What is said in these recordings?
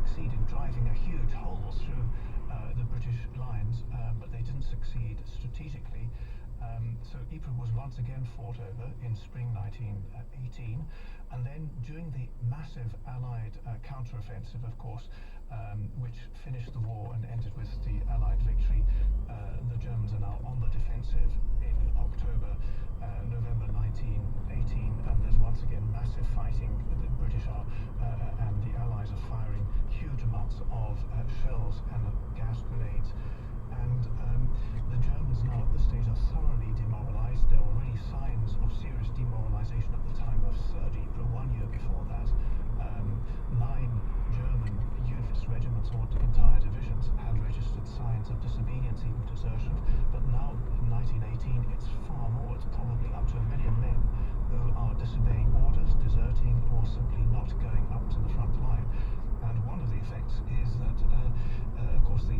succeed in driving a huge hole through the British lines, but they didn't succeed strategically. So Ypres was once again fought over in spring 1918, and then during the massive Allied counter-offensive, of course, which finished the war and ended with the Allied victory, the Germans are now on the defensive in October, November 1918, and there's once again massive fighting. The British are and the Allies are firing huge amounts of shells and gas grenades, and the Germans now at this stage are thoroughly demoralized. There are already signs of serious demoralization at the time of 3rd Ypres. 1 year before that, 9 German units, regiments or entire divisions had registered signs of disobedience, even desertion, but now in 1918 it's far more. It's probably up to 1 million men who are disobeying orders, deserting, or simply not going up to the front line. And one of the effects is that, of course, the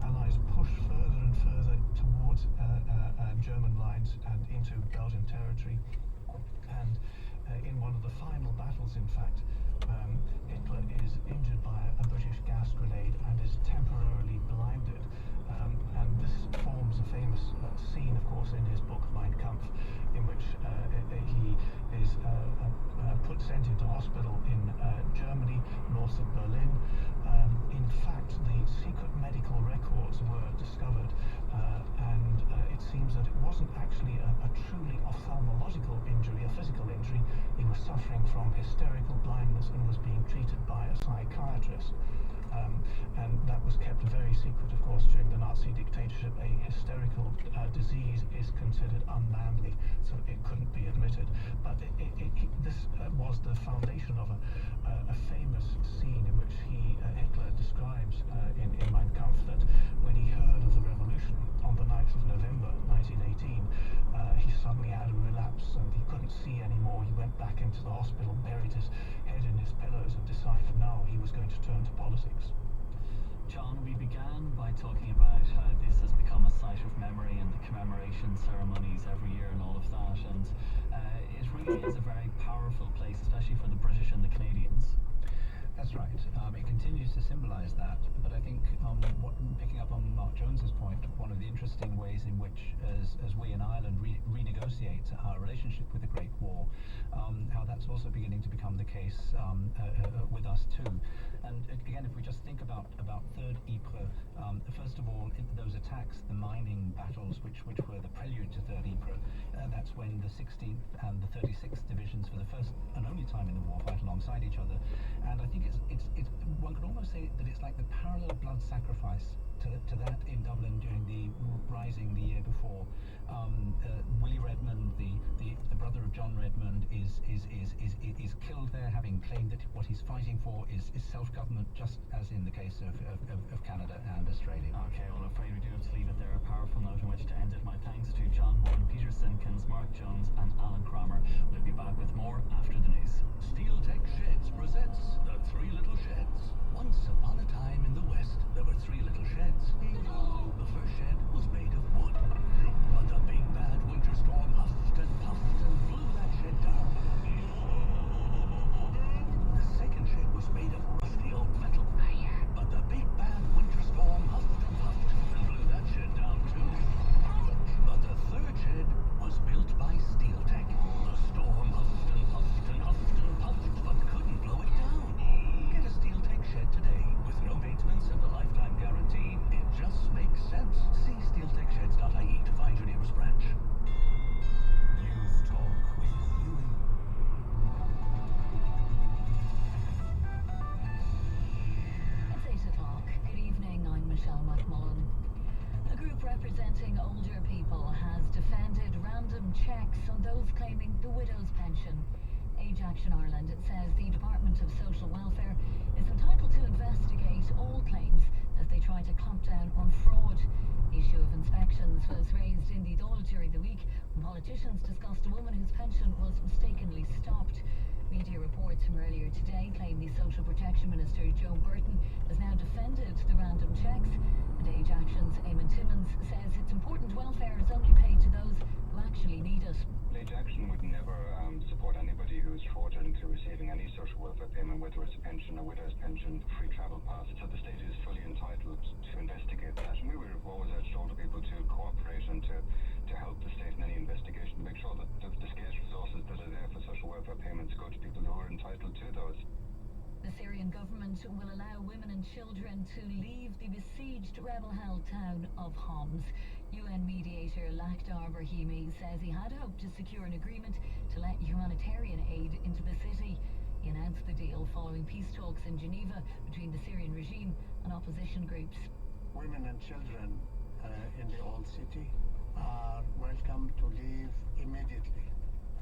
Allies push further and further towards German lines and into Belgian territory. And in one of the final battles, in fact, Hitler is injured by a British gas grenade and is temporarily blinded. And this forms a famous scene, of course, in his book Mein Kampf, in which he is sent into hospital in Germany, north of Berlin. In fact, the secret medical records were discovered, and it seems that it wasn't actually a truly ophthalmological injury, a physical injury. He was suffering from hysterical blindness and was being treated by a psychiatrist. And that was kept very secret, of course, during the Nazi dictatorship. A hysterical disease is considered unmanly, so it couldn't be admitted. But this was the foundation of a famous scene in which Hitler describes in Mein Kampf that when he heard of the revolution on the 9th of November 1918, he suddenly had a relapse and he couldn't see anymore. He went back into the hospital, buried his head in his pillows, and decided now he was going to turn to politics. John, we began by talking about how this has become a site of memory and the commemoration ceremonies every year and all of that, and it really is a very powerful place, especially for the British and the Canadians. That's right. It continues to symbolize that, but I think picking up on Mark Jones's point, one of the interesting ways in which, as we in Ireland renegotiate our relationship with the Great War, how that's also beginning to become the case with us too. And again, if we just think about 3rd Ypres, first of all, those attacks, the mining battles, which were the prelude to 3rd Ypres, that's when the 16th and the 36th divisions, for the first and only time in the war, fight alongside each other. And I think it's one could almost say that it's like the parallel blood sacrifice to that in Dublin during the Rising the year before. Willie Redmond, the brother of John Redmond, is killed there, having claimed that what he's fighting for is self-government, just as in the case of Canada and Australia. Okay, well, I'm afraid we do have to leave it there. A powerful note in which to end it. My thanks to John Bourne, Peter Simpkins, Mark Jones, and Alan Cromer. We'll be back with more after the news. Steel Tech Sheds presents The Three Little Sheds. Once upon a time in the West, there were 3 little sheds. The first shed was made of wood, but the big bad winter storm huffed and puffed and blew that shed down. The second shed was made of rusty old metal, but the big bad winter storm huffed and puffed and blew that shed down too. But the third shed was built by Steel Tech. The storm huffed and puffed and huffed and puffed, but couldn't blow it down. Get a Steel Tech shed today with no maintenance and a lifetime guarantee. It just makes sense. See steeltechsheds.ie to find your nearest branch. News Talk with Huey. It's 8 o'clock. Good evening, I'm Michelle McMullen. A group representing older people has defended random checks on those claiming the widow's pension. Age Action Ireland says the Department of Social Welfare is entitled to investigate all claims as they try to clamp down on fraud. The issue of inspections was raised in the Dáil during the week when politicians discussed a woman whose pension was mistakenly stopped. Media reports from earlier today claim the Social Protection Minister Joe Burton has now defended the random checks, and Age Action's Eamon Timmins says it's important welfare is only paid to those who actually need it. state action would never support anybody who's fraudulent into receiving any social welfare payment, whether it's a pension, a widow's pension, free travel pass. So the state is fully entitled to investigate that. And we would have always urged all the people to cooperate and to help the state in any investigation, make sure that the scarce resources that are there for social welfare payments go to people who are entitled to those. The Syrian government will allow women and children to leave the besieged rebel-held town of Homs. UN mediator Lakhdar Brahimi says he had hoped to secure an agreement to let humanitarian aid into the city. He announced the deal following peace talks in Geneva between the Syrian regime and opposition groups. Women and children in the old city are welcome to leave immediately,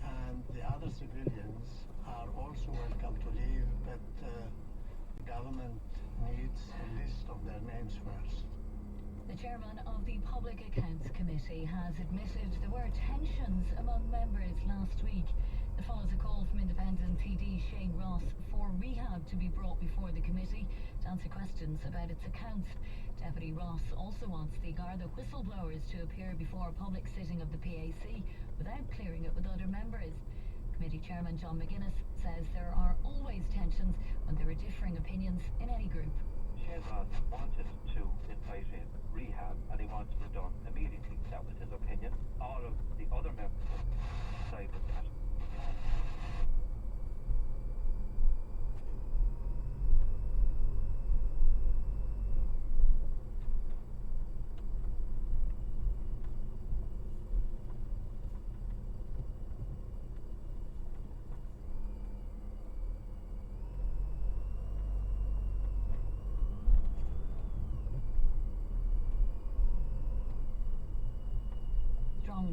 and the other civilians are also welcome to leave, but the government needs a list of their names first. The chairman of the Public Accounts Committee has admitted there were tensions among members last week. It follows a call from independent TD Shane Ross for rehab to be brought before the committee to answer questions about its accounts. Deputy Ross also wants the Garda whistleblowers to appear before a public sitting of the PAC without clearing it with other members. Committee Chairman John McGuinness says there are always tensions when there are differing opinions in any group. Shane Ross wanted to invite in rehab and he wanted it done immediately. That was his opinion. All of the other members decided that.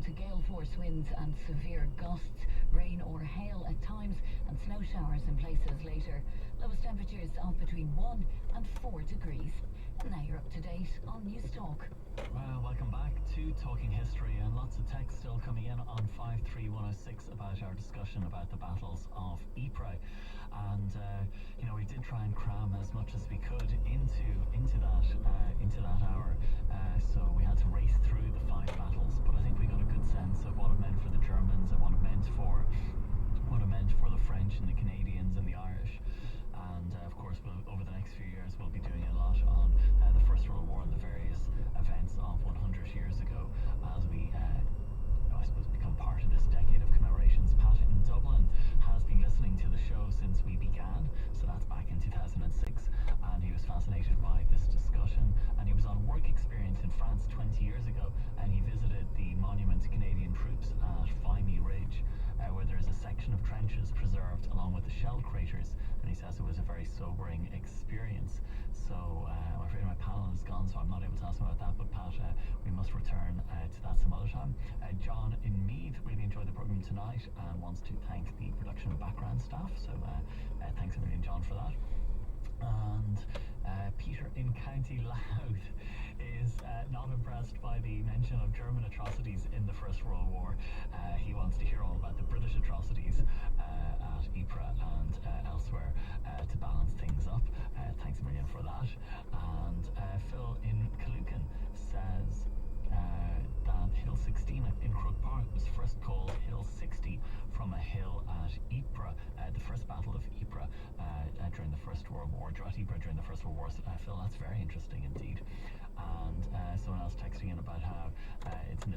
To gale force winds and severe gusts, rain or hail at times, and snow showers in places later. Lowest temperatures of between 1 and 4 degrees. And now you're up to date on News Talk. Well, welcome back to Talking History, and lots of text still coming in on 53106 about our discussion about the battles of Ypres. And we did try and cram as much as we could into that hour. So we had to race through the 5 battles, but I think we got a good sense of what it meant for the Germans and what it meant for the French and the Canadians and the Irish. And of course, over the next few years, we'll be doing a lot on the First World War and the various events of 100 years ago as we, I suppose, become part of this decade of commemorations. Pat in Dublin has been listening to the show since we began, so that's back in 2006, and he was fascinated by this discussion. And he was on work experience in France 20 years ago, and he visited the monument to Canadian troops at Vimy Ridge, where there is a section of trenches preserved along with the shell craters, and he says it was a very sobering experience. So I'm afraid my panel is gone, so I'm not able to ask him about that, but Pat, we must return to that some other time. John in Meath really enjoyed the programme tonight and wants to thank the production and background staff, so thanks a million, John, for that. And Peter in County Louth is not impressed by the mention of German atrocities in the First World War. He wants to hear all about the British atrocities at Ypres and elsewhere to balance things up. Thanks a million for that. And Phil in Calucan says that Hill 16 in Crook Park was first called Hill 60 from a hill at Ypres, the first battle of Ypres during the First World War, at Ypres during the First World War. Phil, that's very interesting indeed. And someone else texting in about how it's an